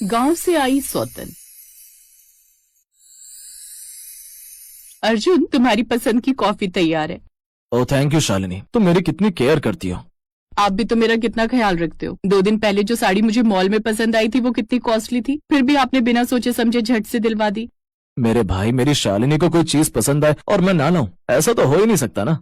गांव से आई सौतन। अर्जुन, तुम्हारी पसंद की कॉफी तैयार है। ओह थैंक यू शालिनी, तुम मेरी कितनी केयर करती हो। आप भी तो मेरा कितना ख्याल रखते हो। 2 दिन पहले जो साड़ी मुझे मॉल में पसंद आई थी वो कितनी कॉस्टली थी, फिर भी आपने बिना सोचे समझे झट से दिलवा दी। मेरे भाई, मेरी शालिनी को कोई चीज पसंद आए और मैं ना लाऊं, ऐसा तो हो ही नहीं सकता ना।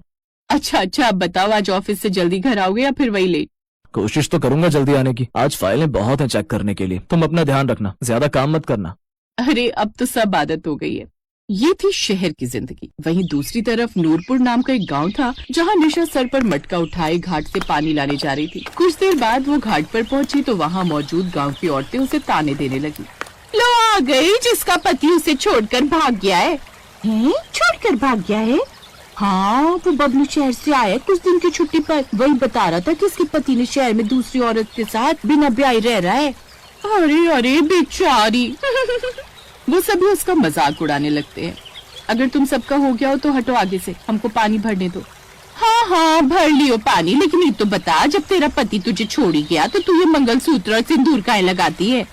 अच्छा, अब बताओ, आज ऑफिस से जल्दी घर आओगे या फिर वही लेट? कोशिश तो करूंगा जल्दी आने की। आज फाइलें बहुत हैं चेक करने के लिए। तुम अपना ध्यान रखना, ज्यादा काम मत करना। अरे अब तो सब आदत हो गई है। ये थी शहर की जिंदगी। वहीं दूसरी तरफ नूरपुर नाम का एक गांव था, जहां निशा सर पर मटका उठाए घाट से पानी लाने जा रही थी। कुछ देर बाद वो घाट पर पहुंची तो वहां मौजूद गांव की औरतें उसे ताने देने लगी। लो आ गई जिसका पति उसे छोड़कर भाग गया है। छोड़कर भाग गया है? हाँ, वो बबलू शहर से आया कुछ दिन की छुट्टी पर। वही बता रहा था कि उसके पति ने शहर में दूसरी औरत के साथ बिना ब्याह रह रहा है। अरे बेचारी। वो सभी उसका मजाक उड़ाने लगते हैं। अगर तुम सबका हो गया हो तो हटो आगे से, हमको पानी भरने दो। हाँ भर लियो पानी, लेकिन ये तो बता, जब तेरा पति तुझे छोड़ ही गया तो तू ये मंगलसूत्र और सिंदूर काहे लगाती है?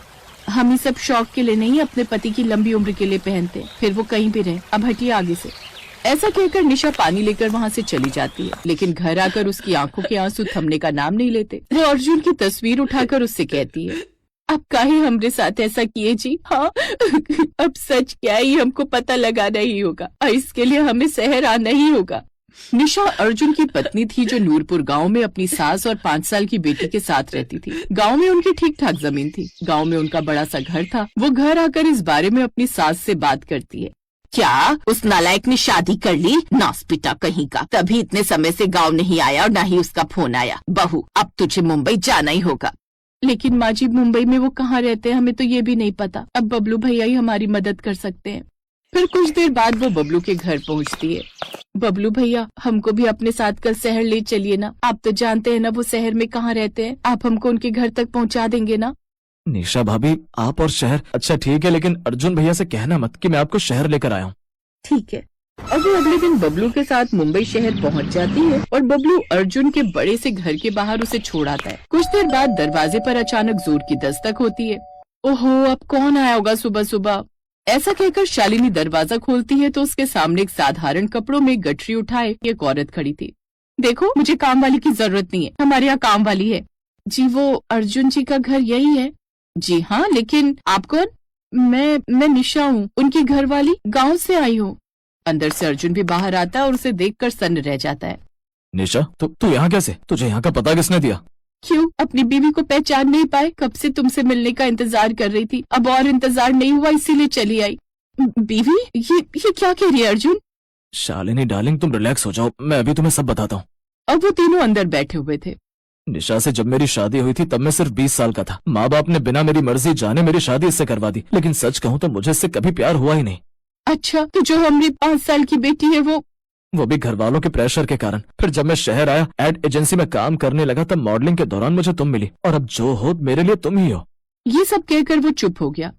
हम ये सब शौक के लिए नहीं, अपने पति की लंबी उम्र के लिए पहनते, फिर वो कहीं भी रहे। अब हटिए आगे से। ऐसा कहकर निशा पानी लेकर वहाँ से चली जाती है, लेकिन घर आकर उसकी आंखों के आंसू थमने का नाम नहीं लेते। वो अर्जुन की तस्वीर उठाकर उससे कहती है, अब काहे हमरे साथ ऐसा किए जी? हाँ अब सच क्या है ये हमको पता लगाना ही होगा और इसके लिए हमें शहर आना ही होगा। निशा अर्जुन की पत्नी थी, जो नूरपुर गांव में अपनी सास और 5 साल की बेटी के साथ रहती थी। गांव में उनकी ठीक ठाक जमीन थी। गांव में उनका बड़ा सा घर था। वो घर आकर इस बारे में अपनी सास से बात करती है। क्या उस नालायक ने शादी कर ली? नासपिटा कहीं का, तभी इतने समय से गाँव नहीं आया और न ही उसका फोन आया। बहू, अब तुझे मुंबई जाना ही होगा। लेकिन माँ जी, मुंबई में वो कहाँ रहते हैं हमें तो ये भी नहीं पता। अब बबलू भैया ही हमारी मदद कर सकते हैं। फिर कुछ देर बाद वो बबलू के घर पहुँचती है। बबलू भैया, हमको भी अपने साथ कल शहर ले चलिए ना। आप तो जानते हैं ना वो शहर में कहाँ रहते हैं। आप हमको उनके घर तक पहुँचा देंगे ना? निशा भाभी, आप और शहर? अच्छा ठीक है, लेकिन अर्जुन भैया से कहना मत कि मैं आपको शहर लेकर आया हूँ। ठीक है। अब वो अगले दिन बबलू के साथ मुंबई शहर पहुंच जाती है और बबलू अर्जुन के बड़े से घर के बाहर उसे छोड़ आता है। कुछ देर बाद दरवाजे पर अचानक जोर की दस्तक होती है। ओहो, अब कौन आया होगा सुबह सुबह? ऐसा कहकर शालिनी दरवाजा खोलती है तो उसके सामने एक साधारण कपड़ों में गठरी उठाए एक औरत खड़ी थी। देखो, मुझे काम वाली की जरूरत नहीं है, हमारे यहाँ काम वाली है। जी, वो अर्जुन जी का घर यही है? जी हाँ, लेकिन आप कौन? मैं निशा हूँ, उनकी घर वाली। गाँव से आई हूँ। अंदर से अर्जुन भी बाहर आता है और उसे देखकर सन्न रह जाता है। निशा, तू यहाँ कैसे? तुझे यहाँ का पता किसने दिया? क्यों, अपनी बीवी को पहचान नहीं पाए? कब से तुमसे मिलने का इंतजार कर रही थी, अब और इंतजार नहीं हुआ इसीलिए चली आई। बीवी? ये क्या कह रही है अर्जुन? शालिनी डार्लिंग, तुम रिलैक्स हो जाओ, मैं अभी तुम्हें सब बताता हूँ। अब वो तीनों अंदर बैठे हुए थे। निशा से जब मेरी शादी हुई थी तब मैं सिर्फ 20 साल का था। माँ बाप ने बिना मेरी मर्जी जाने मेरी शादी इससे करवा दी, लेकिन सच कहूँ तो मुझे इससे कभी प्यार हुआ ही नहीं। अच्छा, तो जो हमारी 5 साल की बेटी है वो भी घर वालों के प्रेशर के कारण। फिर जब मैं शहर आया, एड एजेंसी में काम करने लगा, तब मॉडलिंग के दौरान मुझे तुम मिली, और अब जो हो मेरे लिए तुम ही हो। ये सब कहकर वो चुप हो गया।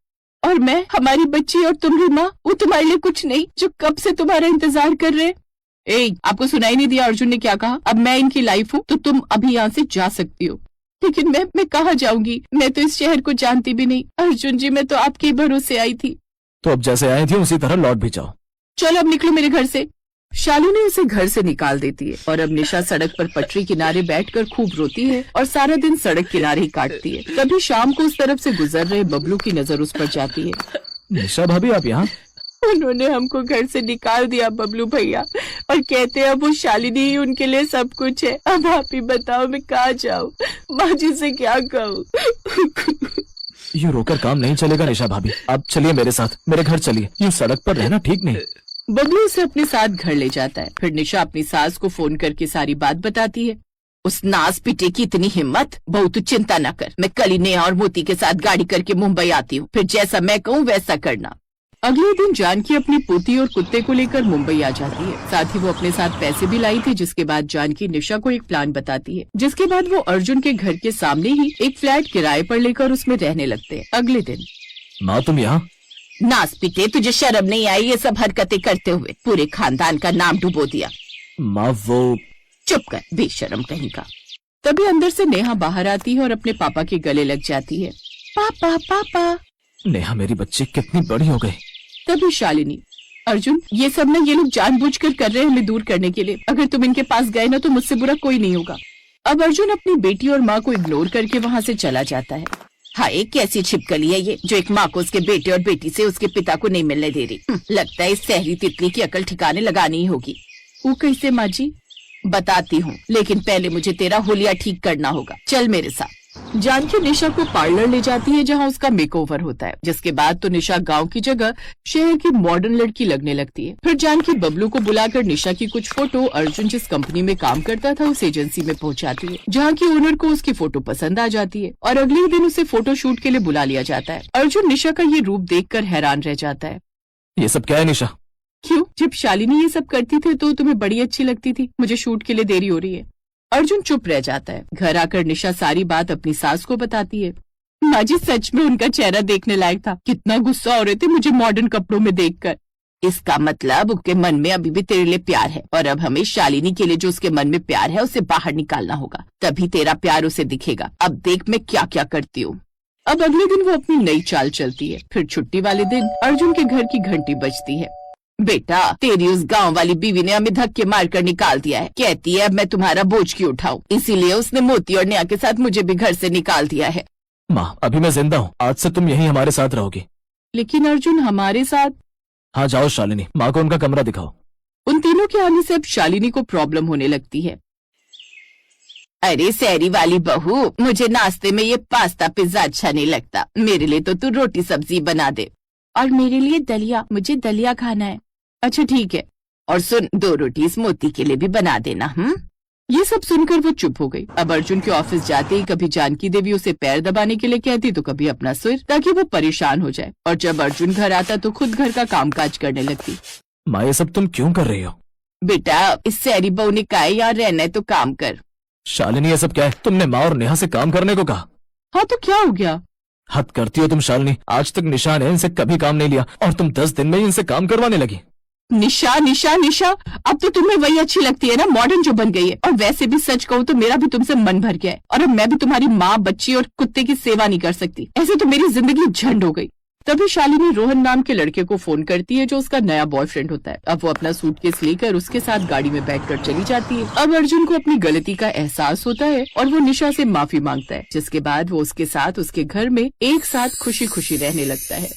और मैं, हमारी बच्ची और तुम्हारी माँ, वो तुम्हारे लिए कुछ नहीं, जो कब से तुम्हारा इंतजार कर रहे। आपको सुनाई नहीं दिया अर्जुन ने क्या कहा? अब मैं इनकी लाइफ हूँ तो तुम अभी यहाँ से जा सकती हो। लेकिन मैं कहाँ जाऊंगी? मैं तो इस शहर को जानती भी नहीं। अर्जुन जी, मैं तो आपके भरोसे आई थी। तो अब जैसे आई थी उसी तरह लौट भी जाओ। चलो अब निकलो मेरे घर से। शालिनी उसे घर से निकाल देती है और अब निशा सड़क पर पटरी किनारे बैठकर खूब रोती है और सारा दिन सड़क किनारे ही काटती है। कभी शाम को उस तरफ से गुजर रहे बबलू की नजर उस पर जाती है। निशा भाभी, आप यहाँ? उन्होंने हमको घर से निकाल दिया बबलू भैया, और कहते हैं अब वो शालिनी ही उनके लिए सब कुछ है। अब आप ही बताओ, मैं कहाँ जाऊँ? माँ जी से क्या कहूँ? यूँ रोकर काम नहीं चलेगा निशा भाभी, आप चलिए मेरे साथ, मेरे घर चलिए। यूँ सड़क पर रहना ठीक नहीं। बबलू उसे अपने साथ घर ले जाता है। फिर निशा अपनी सास को फोन करके सारी बात बताती है। उस नास पिटे की इतनी हिम्मत? बहू तू चिंता न कर, मैं कल ही नेहा और मोती के साथ गाड़ी करके मुंबई आती हूँ, फिर जैसा मैं कहूँ वैसा करना। अगले दिन जानकी अपनी पोती और कुत्ते को लेकर मुंबई आ जाती है। साथ ही वो अपने साथ पैसे भी लाई थी, जिसके बाद जानकी निशा को एक प्लान बताती है, जिसके बाद वो अर्जुन के घर के सामने ही एक फ्लैट किराए पर लेकर उसमें रहने लगते हैं। अगले दिन, माँ तुम यहाँ? नास पिटे, तुझे शर्म नहीं आई ये सब हरकतें करते हुए? पूरे खानदान का नाम डुबो दिया। माँ वो... चुप कर, बेशर्म कहीं का। तभी अंदर से नेहा बाहर आती है और अपने पापा के गले लग जाती है। पापा पापा। नेहा मेरी बच्ची कितनी बड़ी हो गई। तभी शालिनी, अर्जुन ये सब ना ये लोग जानबूझकर कर रहे हैं हमें दूर करने के लिए। अगर तुम इनके पास गए ना तो मुझसे बुरा कोई नहीं होगा। अब अर्जुन अपनी बेटी और माँ को इग्नोर करके वहाँ से चला जाता है। हाय कैसी छिपकली है ये, जो एक माँ को उसके बेटे और बेटी से उसके पिता को नहीं मिलने दे रही। लगता है इस शहरी तितली की अकल ठिकाने लगानी ही होगी। वो कैसे माँ जी? बताती हूँ, लेकिन पहले मुझे तेरा होलिया ठीक करना होगा। चल मेरे साथ। जानकी निशा को पार्लर ले जाती है जहाँ उसका मेकओवर होता है, जिसके बाद तो निशा गांव की जगह शहर की मॉडर्न लड़की लगने लगती है। फिर जानकी बबलू को बुलाकर निशा की कुछ फोटो अर्जुन जिस कंपनी में काम करता था उस एजेंसी में पहुंचाती है, जहाँ की ओनर को उसकी फोटो पसंद आ जाती है और अगले दिन उसे फोटो शूट के लिए बुला लिया जाता है। अर्जुन निशा का ये रूप देखकर हैरान रह जाता है। ये सब क्या है निशा? क्यों, जब शालिनी ये सब करती थी तो तुम्हें बड़ी अच्छी लगती थी। मुझे शूट के लिए देरी हो रही है। अर्जुन चुप रह जाता है। घर आकर निशा सारी बात अपनी सास को बताती है। माँ जी सच में उनका चेहरा देखने लायक था। कितना गुस्सा हो रहे थे मुझे मॉडर्न कपड़ों में देखकर। इसका मतलब उसके मन में अभी भी तेरे लिए प्यार है और अब हमें शालिनी के लिए जो उसके मन में प्यार है उसे बाहर निकालना होगा, तभी तेरा प्यार उसे दिखेगा। अब देख मैं क्या क्या करती हूँ। अब अगले दिन वो अपनी नई चाल चलती है। फिर छुट्टी वाले दिन अर्जुन के घर की घंटी बजती है। बेटा तेरी उस गांव वाली बीवी ने हमें धक्के मारकर निकाल दिया है। कहती है अब मैं तुम्हारा बोझ क्यों उठाऊं, इसीलिए उसने मोती और नेहा के साथ मुझे भी घर से निकाल दिया है। माँ अभी मैं जिंदा हूँ, आज से तुम यहीं हमारे साथ रहोगी। लेकिन अर्जुन हमारे साथ? हाँ जाओ शालिनी, माँ को उनका कमरा दिखाओ। उन तीनों के आने से अब शालिनी को प्रॉब्लम होने लगती है। अरे सहरी वाली बहू, मुझे नाश्ते में ये पास्ता पिज्जा अच्छा नहीं लगता। मेरे लिए तो तू रोटी सब्जी बना दे। और मेरे लिए दलिया, मुझे दलिया खाना है। अच्छा ठीक है, और सुन 2 रोटी इस मोती के लिए भी बना देना। ये सब सुनकर वो चुप हो गई। अब अर्जुन के ऑफिस जाते ही कभी जानकी देवी उसे पैर दबाने के लिए कहती तो कभी अपना सिर, ताकि वो परेशान हो जाए। और जब अर्जुन घर आता तो खुद घर का कामकाज करने लगती। माँ ये सब तुम क्यों कर रही हो? बेटा इस सहरी बहू ने कहा यहाँ रहना है तो काम कर। शालिनी ये सब क्या है? तुमने माँ और नेहा से काम करने को कहा। हाँ तो क्या हो गया? हद करती हो तुम शालिनी। आज तक निशा ने इनसे कभी काम नहीं लिया और तुम 10 दिन में ही इनसे काम करवाने लगी। निशा निशा निशा, अब तो तुम्हें वही अच्छी लगती है ना, मॉडर्न जो बन गई है। और वैसे भी सच कहूँ तो मेरा भी तुमसे मन भर गया है और अब मैं भी तुम्हारी माँ, बच्ची और कुत्ते की सेवा नहीं कर सकती। ऐसे तो मेरी जिंदगी झंड हो गई। तभी शालिनी रोहन नाम के लड़के को फोन करती है जो उसका नया बॉयफ्रेंड होता है। अब वो अपना सूटकेस लेकर उसके साथ गाड़ी में बैठकर चली जाती है। अब अर्जुन को अपनी गलती का एहसास होता है और वो निशा से माफी मांगता है, जिसके बाद वो उसके साथ उसके घर में एक साथ खुशी खुशी रहने लगता है।